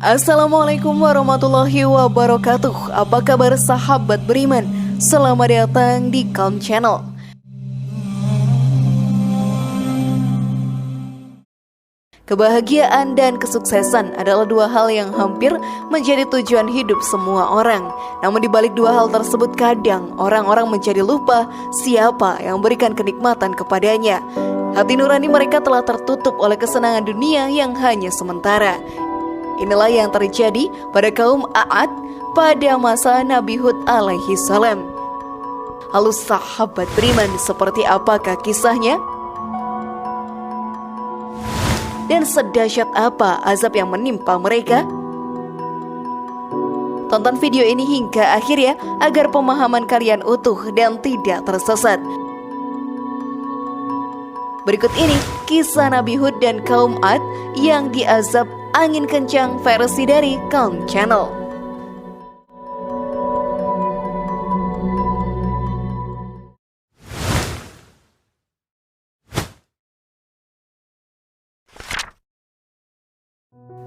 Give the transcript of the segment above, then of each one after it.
Assalamualaikum warahmatullahi wabarakatuh. Apa kabar sahabat beriman? Selamat datang di Calm Channel. Kebahagiaan dan kesuksesan adalah dua hal yang hampir menjadi tujuan hidup semua orang. Namun di balik dua hal tersebut kadang orang-orang menjadi lupa siapa yang memberikan kenikmatan kepadanya. Hati nurani mereka telah tertutup oleh kesenangan dunia yang hanya sementara. Inilah yang terjadi pada kaum 'Ad pada masa Nabi Hud alaihi salam. Halo sahabat beriman, seperti apakah kisahnya? Dan sedahsyat apa azab yang menimpa mereka? Tonton video ini hingga akhir ya, agar pemahaman kalian utuh dan tidak tersesat. Berikut ini kisah Nabi Hud dan kaum 'Ad yang diazab angin kencang versi dari Calm Channel.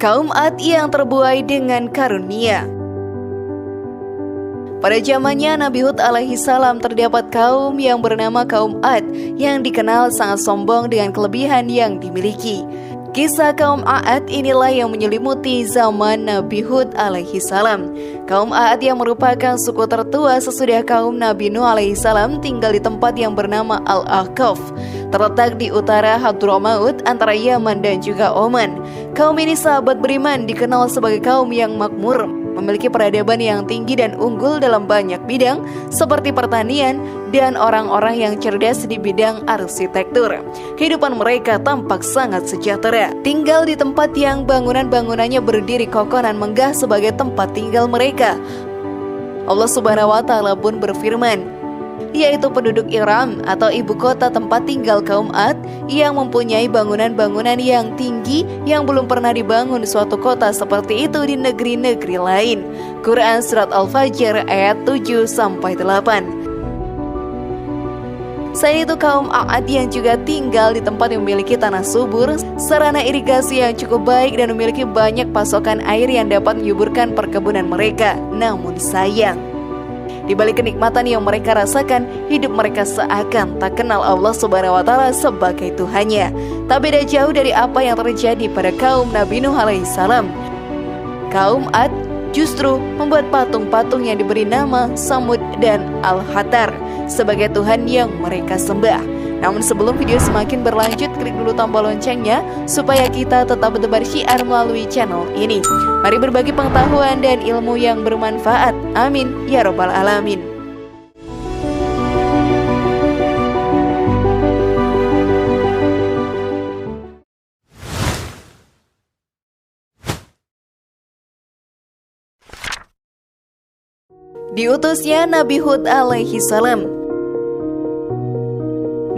Kaum 'Ad yang terbuai dengan karunia. Pada zamannya Nabi Hud alaihi salam terdapat kaum yang bernama kaum 'Ad yang dikenal sangat sombong dengan kelebihan yang dimiliki. Kisah kaum 'Ad inilah yang menyelimuti zaman Nabi Hud alaihi salam. Kaum 'Ad yang merupakan suku tertua sesudah kaum Nabi Nuh alaihi salam tinggal di tempat yang bernama Al-Ahqaf, terletak di utara Hadramaut antara Yaman dan juga Oman. Kaum ini sahabat beriman dikenal sebagai kaum yang makmur, memiliki peradaban yang tinggi dan unggul dalam banyak bidang seperti pertanian dan orang-orang yang cerdas di bidang arsitektur. Kehidupan mereka tampak sangat sejahtera. Tinggal di tempat yang bangunan-bangunannya berdiri kokoh dan megah sebagai tempat tinggal mereka. Allah Subhanahu wa Ta'ala pun berfirman, yaitu penduduk Iram atau ibu kota tempat tinggal kaum 'Ad yang mempunyai bangunan-bangunan yang tinggi yang belum pernah dibangun suatu kota seperti itu di negeri-negeri lain. Quran Surat Al-Fajr ayat 7-8. Selain itu kaum 'Ad yang juga tinggal di tempat yang memiliki tanah subur, sarana irigasi yang cukup baik dan memiliki banyak pasokan air yang dapat menyuburkan perkebunan mereka. Namun sayang, di balik kenikmatan yang mereka rasakan, hidup mereka seakan tak kenal Allah Subhanahu wa Ta'ala sebagai Tuhannya. Tak beda jauh dari apa yang terjadi pada kaum Nabi Nuh alaihi salam. Kaum 'Ad justru membuat patung-patung yang diberi nama Samud dan Al-Hatar sebagai Tuhan yang mereka sembah. Namun sebelum video semakin berlanjut, klik dulu tombol loncengnya supaya kita tetap bertebar syiar melalui channel ini. Mari berbagi pengetahuan dan ilmu yang bermanfaat. Amin ya robbal alamin. Diutusnya Nabi Hud alaihi salam.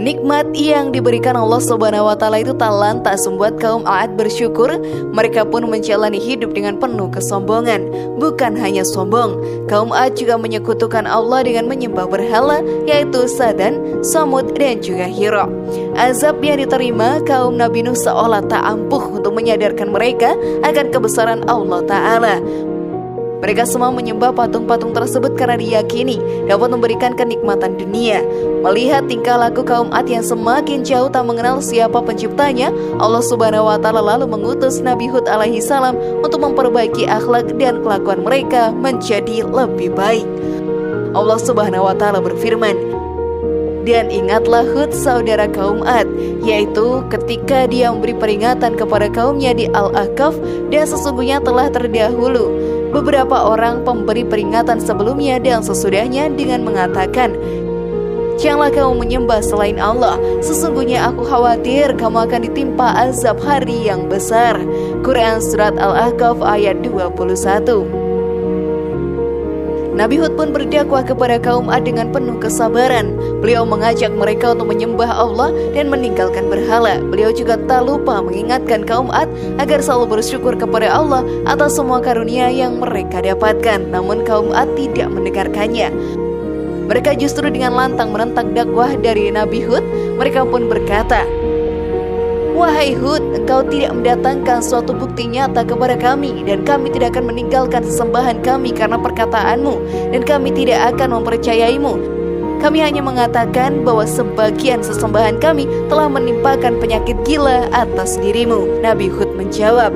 Nikmat yang diberikan Allah Subhanahu wa Ta'ala itu tak lantas membuat kaum 'Ad bersyukur. Mereka pun menjalani hidup dengan penuh kesombongan. Bukan hanya sombong, kaum 'Ad juga menyekutukan Allah dengan menyembah berhala, yaitu Sadan, Samud dan juga Hira. Azab yang diterima kaum Nabi Nuh seolah tak ampuh untuk menyadarkan mereka akan kebesaran Allah Ta'ala. Mereka semua menyembah patung-patung tersebut karena diyakini dapat memberikan kenikmatan dunia. Melihat tingkah laku kaum 'Ad yang semakin jauh tak mengenal siapa penciptanya, Allah Subhanahu wa Ta'ala lalu mengutus Nabi Hud alaihi salam untuk memperbaiki akhlak dan kelakuan mereka menjadi lebih baik. Allah Subhanahu wa Ta'ala berfirman, dan ingatlah Hud saudara kaum 'Ad, yaitu ketika dia memberi peringatan kepada kaumnya di Al-Ahqaf, dan sesungguhnya telah terdahulu beberapa orang pemberi peringatan sebelumnya dan sesudahnya dengan mengatakan, janganlah kamu menyembah selain Allah, sesungguhnya aku khawatir kamu akan ditimpa azab hari yang besar. Quran Surat Al-Ahqaf ayat 21. Nabi Hud pun berdakwah kepada kaum 'Ad dengan penuh kesabaran. Beliau mengajak mereka untuk menyembah Allah dan meninggalkan berhala. Beliau juga tak lupa mengingatkan kaum 'Ad agar selalu bersyukur kepada Allah atas semua karunia yang mereka dapatkan. Namun kaum 'Ad tidak mendengarkannya. Mereka justru dengan lantang menentang dakwah dari Nabi Hud. Mereka pun berkata, Wahai Hud, engkau tidak mendatangkan suatu bukti nyata kepada kami, dan kami tidak akan meninggalkan sesembahan kami karena perkataanmu, dan kami tidak akan mempercayaimu. Kami hanya mengatakan bahwa sebagian sesembahan kami telah menimpakan penyakit gila atas dirimu. Nabi Hud menjawab,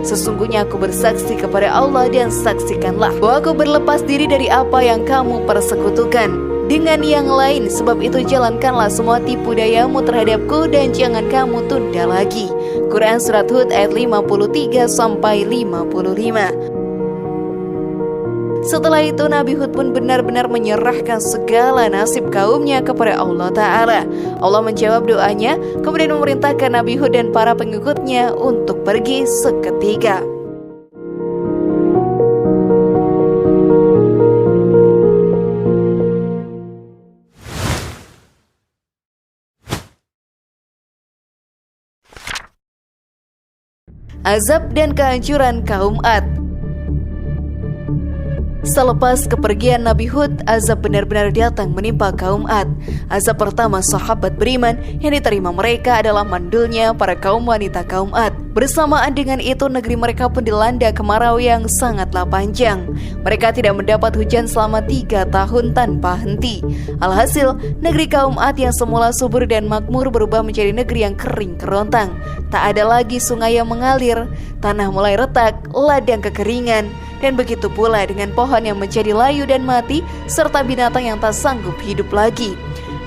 sesungguhnya aku bersaksi kepada Allah dan saksikanlah bahwa aku berlepas diri dari apa yang kamu persekutukan dengan yang lain. Sebab itu jalankanlah semua tipu dayamu terhadapku dan jangan kamu tunda lagi. Quran Surat Hud ayat 53-55. Setelah itu Nabi Hud pun benar-benar menyerahkan segala nasib kaumnya kepada Allah Ta'ala. Allah menjawab doanya, kemudian memerintahkan Nabi Hud dan para pengikutnya untuk pergi seketika. Azab dan kehancuran kaum Ad. Selepas kepergian Nabi Hud, azab benar-benar datang menimpa kaum Ad. Azab pertama sahabat beriman yang diterima mereka adalah mandulnya para kaum wanita kaum Ad. Bersamaan dengan itu negeri mereka pun dilanda kemarau yang sangatlah panjang. Mereka tidak mendapat hujan selama 3 tahun tanpa henti. Alhasil, negeri kaum Ad yang semula subur dan makmur berubah menjadi negeri yang kering kerontang. Tak ada lagi sungai yang mengalir, tanah mulai retak, ladang kekeringan. Dan begitu pula dengan pohon yang menjadi layu dan mati, serta binatang yang tak sanggup hidup lagi.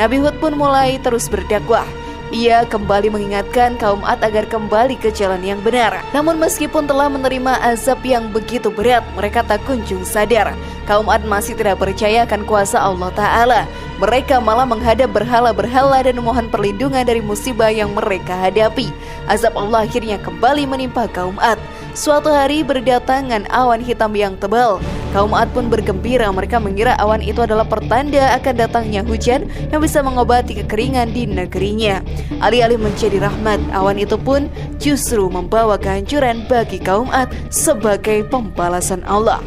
Nabi Hud pun mulai terus berdakwah. Ia kembali mengingatkan kaum Ad agar kembali ke jalan yang benar. Namun meskipun telah menerima azab yang begitu berat, mereka tak kunjung sadar. Kaum Ad masih tidak percaya akan kuasa Allah Ta'ala. Mereka malah menghadap berhala-berhala dan memohon perlindungan dari musibah yang mereka hadapi. Azab Allah akhirnya kembali menimpa kaum Ad. Suatu hari berdatangan awan hitam yang tebal. Kaum Ad pun bergembira, mereka mengira awan itu adalah pertanda akan datangnya hujan yang bisa mengobati kekeringan di negerinya. Alih-alih menjadi rahmat, awan itu pun justru membawa kehancuran bagi kaum Ad sebagai pembalasan Allah.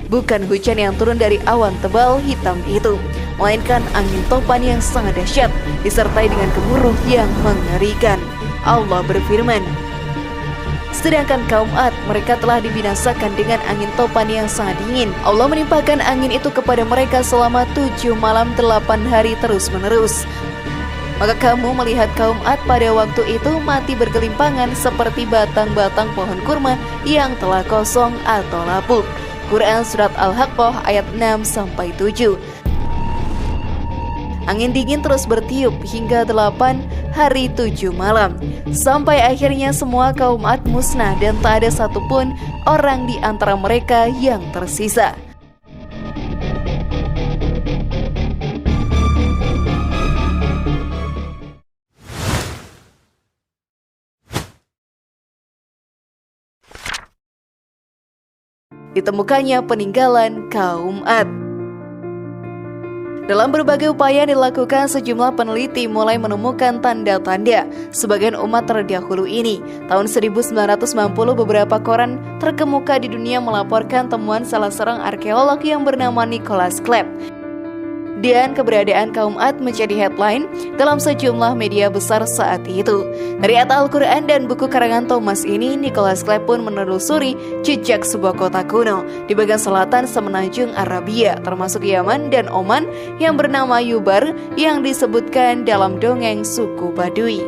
Bukan hujan yang turun dari awan tebal hitam itu, melainkan angin topan yang sangat dahsyat disertai dengan gemuruh yang mengerikan. Allah berfirman, sedangkan kaum Ad, mereka telah dibinasakan dengan angin topan yang sangat dingin. Allah menimpakan angin itu kepada mereka selama 7 malam 8 hari terus-menerus. Maka kamu melihat kaum Ad pada waktu itu mati bergelimpangan seperti batang-batang pohon kurma yang telah kosong atau lapuk. Quran Surat Al-Haqqah ayat 6-7. Angin dingin terus bertiup hingga 8 hari 7 malam, sampai akhirnya semua kaum Ad musnah dan tak ada satupun orang di antara mereka yang tersisa. Ditemukannya peninggalan kaum Ad. Dalam berbagai upaya yang dilakukan, sejumlah peneliti mulai menemukan tanda-tanda sebagian umat terdahulu ini. Tahun 1990, beberapa koran terkemuka di dunia melaporkan temuan salah seorang arkeolog yang bernama Nicholas Clapp. Dan keberadaan kaum Ad menjadi headline dalam sejumlah media besar saat itu. Dari Al-Quran dan buku karangan Thomas ini, Nicholas Clapp pun menelusuri jejak sebuah kota kuno di bagian selatan semenanjung Arabia, termasuk Yaman dan Oman, yang bernama Yubar, yang disebutkan dalam dongeng suku Badui.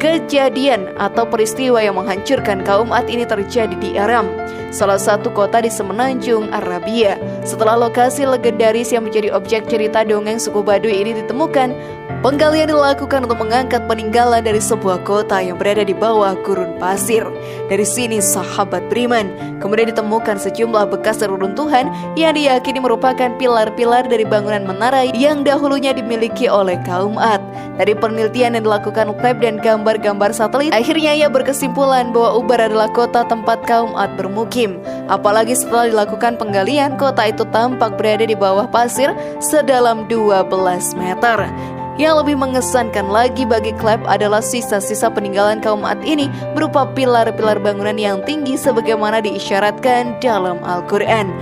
Kejadian atau peristiwa yang menghancurkan kaum Ad ini terjadi di Aram, salah satu kota di semenanjung Arabia. Setelah lokasi legendaris yang menjadi objek cerita dongeng suku Baduy ini ditemukan, penggalian dilakukan untuk mengangkat peninggalan dari sebuah kota yang berada di bawah gurun pasir. Dari sini sahabat beriman kemudian ditemukan sejumlah bekas reruntuhan yang diyakini merupakan pilar-pilar dari bangunan menara yang dahulunya dimiliki oleh kaum Ad. Dari penelitian yang dilakukan Clapp dan gambar-gambar satelit, akhirnya ia berkesimpulan bahwa Ubar adalah kota tempat kaum Ad bermukim. Apalagi setelah dilakukan penggalian, kota itu tampak berada di bawah pasir sedalam 12 meter. Yang lebih mengesankan lagi bagi Clapp adalah sisa-sisa peninggalan kaum Ad ini berupa pilar-pilar bangunan yang tinggi sebagaimana diisyaratkan dalam Al-Quran.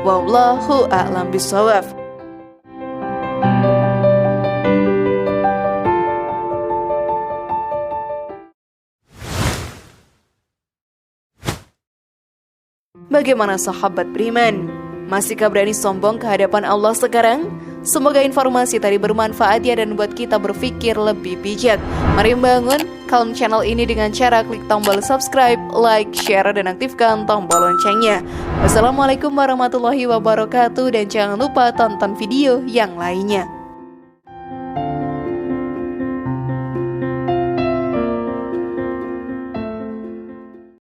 Wallahu a'lam bishawab. Bagaimana sahabat beriman? Masihkah berani sombong ke hadapan Allah sekarang? Semoga informasi tadi bermanfaat ya dan buat kita berpikir lebih bijak. Mari membangun Calm channel ini dengan cara klik tombol subscribe, like, share, dan aktifkan tombol loncengnya. Wassalamualaikum warahmatullahi wabarakatuh dan jangan lupa tonton video yang lainnya.